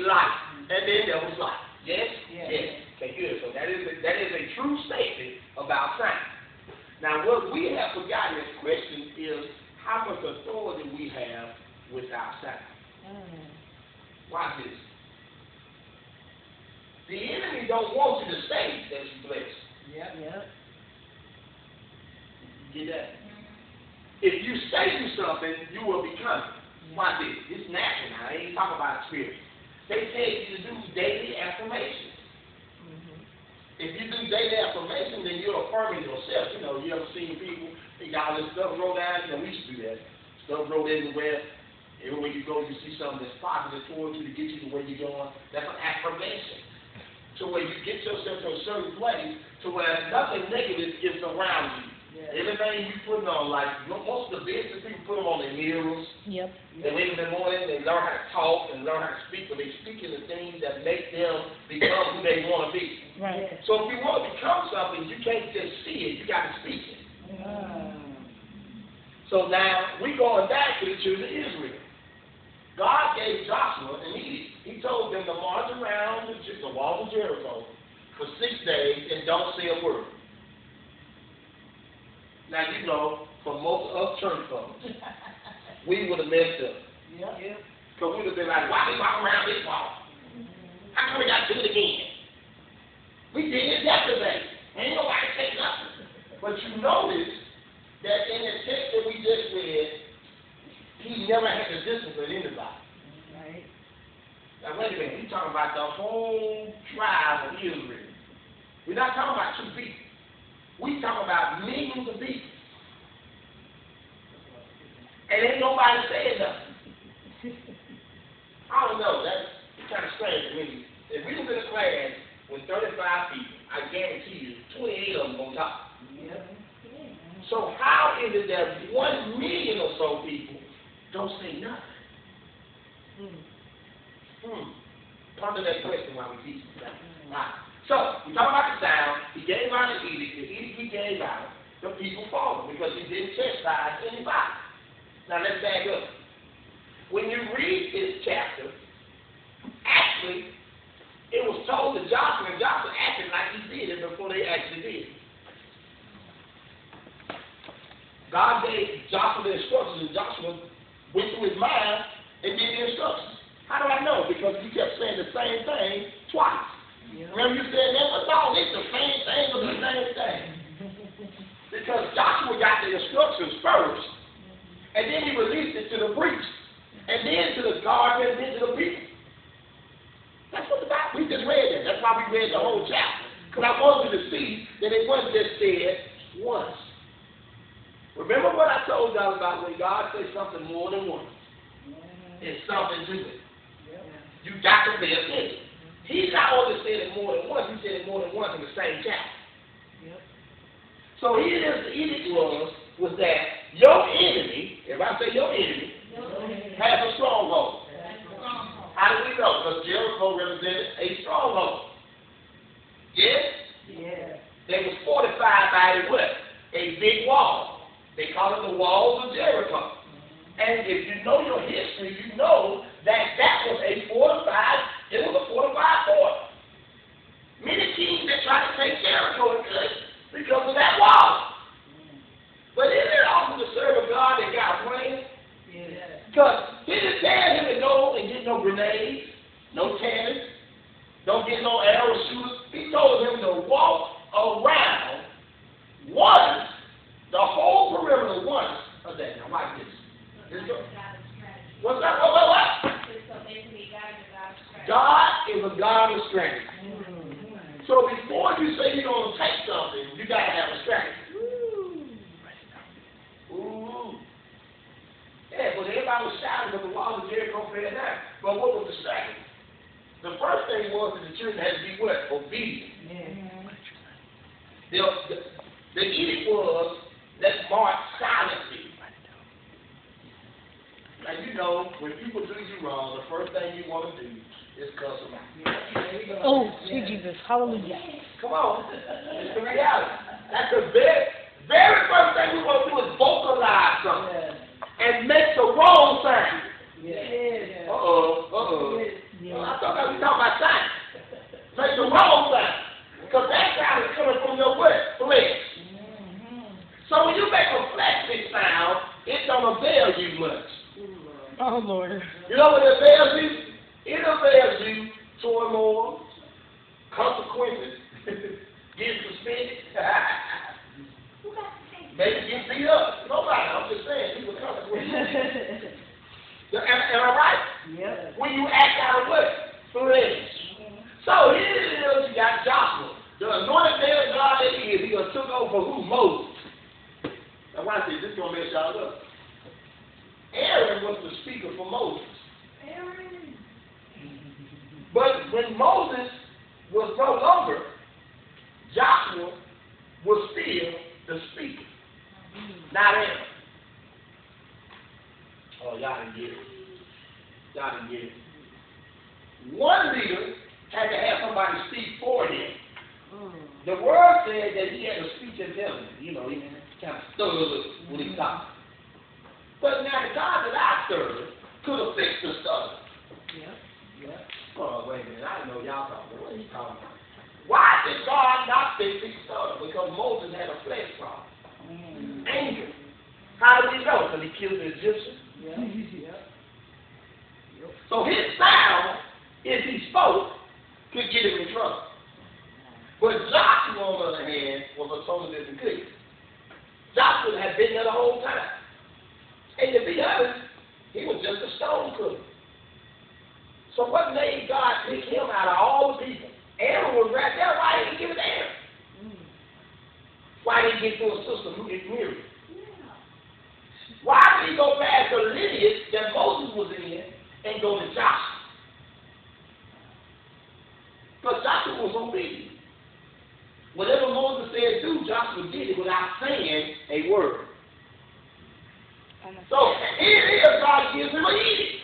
light, and then there was light. Yes? Yes. Yes. Okay, good. So that is a true statement about science. Now, what we have forgotten as Christians is how much authority we have without science. Watch this. The enemy don't want you to say that you're blessed. Yep. Get that? If you say to something, you will become it. Watch this. It's natural now. I ain't talking about experience. They tell you to do daily affirmations. If you do daily affirmation, then you're affirming yourself. You know, you ever seen people, they got all this stuff rolled down? You know, we used to do that. Stuff rolled everywhere. Everywhere you go, you see something that's positive towards you to get you to where you're going. That's an affirmation. To where you get yourself to a certain place to where nothing negative is around you. Everything you putting on, like most of the business people put them on their mirrors. They wake up in the morning, they learn how to talk and learn how to speak, but they speak in the things that make them become who they want to be. Right. So if you want to become something, you can't just see it, you got to speak it. So now we're going back to the children of Israel. God gave Joshua an edict. He told them to march around the walls of Jericho for 6 days and don't say a word. Now, you know, for most of us church folks, we would have messed up. Because we would have been like, why we walk around this wall? How come we got to do it again? We did it yesterday. Ain't nobody take nothing. But you notice that in the text that we just read, he never had to discipline anybody. Right. Now, wait a minute. He's talking about the whole tribe of Israel. We're not talking about 2 people. We talking about millions of people. And ain't nobody saying nothing. I don't know. That's kind of strange to me. If we was in a class with 35 people, I guarantee you 28 of them going to talk. So how is it that 1 million or so people don't say nothing? Ponder that question while we teach you. Right. So, we talk about the sound. He gave out the edict. The edict he gave out, the people followed because he didn't chastise anybody. Now, let's back up. When you read this chapter, actually, it was told to Joshua, and Joshua acted like he did it before they actually did it. God gave Joshua the instructions, and Joshua went through his mind and did the instructions. How do I know? Because he kept saying the same thing twice. Remember you said that? But no, it's the same thing or the same thing. Because Joshua got the instructions first, and then he released it to the priests, and then to the guards, and then to the people. That's what the Bible, we just read that. That's why we read the whole chapter. Because I wanted you to see that it wasn't just said once. Remember what I told y'all about when God says something more than once? It's something to it. You got to pay attention. He not only said it more than once, he said it more than once in the same chapter. So the edict was that your enemy, if I say your enemy, has a stronghold. How do we know? Because Jericho represented a stronghold. Yes? They was fortified by a big wall. They call it the walls of Jericho. And if you know your history, you know that was a fortified fort. Many kings that tried to take Jericho couldn't because of that wall. But isn't it awesome to serve a God that got a plan? Because he didn't tell him to go and get no grenades, no cannons, don't get no arrow shooters. He told him to walk around the whole perimeter once a day. Now watch this. What's that? What? God is a God of strategy. So before you say you're going to take something, you got to have a strategy. Yeah, but everybody was shouting that the walls of Jericho fell down. But what was the strategy? The first thing was that the children had to be what? Obedient. The edict was, let's march silently. Now, you know, when people do you wrong, the first thing you want to do is cuss them out. Oh, sweet Jesus. Hallelujah. Come on. It's the reality. That's the very first thing we want to do is vocalize something and make the wrong sound. I thought It avails you turmoil, consequences, getting suspended, maybe get beat up. Nobody, I'm just saying, these are consequences. Am I right? Yep. When you act out of what? Flesh. So here it is, you got Joshua, the anointed man of God that he is. He took over who? Moses. Now watch this, this is going to mess y'all up. Aaron was the speaker for Moses. Aaron. But when Moses was no longer, Joshua was still the speaker, not Aaron. Oh, y'all didn't get it. Y'all didn't get it. One leader had to have somebody speak for him. The word said that he had a speech impediment. You know, he kind of stuttered when he talked. But now the God that I serve could have fixed the stutter. Yep. Oh, wait a minute. I didn't know y'all talking. What are you talking about? Why did God not fix his stutter? Because Moses had a flesh problem. Anger. How did we know? Because he killed the Egyptian. Yep. So his sound, if he spoke, could get him in trouble. But Joshua, on the other hand, was a totally different case. Joshua had been there the whole time. And to be honest, he was just a stone cooker. So what made God pick him out of all the people? Aaron was right there. Why didn't he give it to Aaron? Why didn't he get to a sister Miriam? Why did he go past the lineage that Moses was in and go to Joshua? Because Joshua was obedient. Whatever Moses said do, Joshua did it without saying a word. So here it is, God gives him an edict.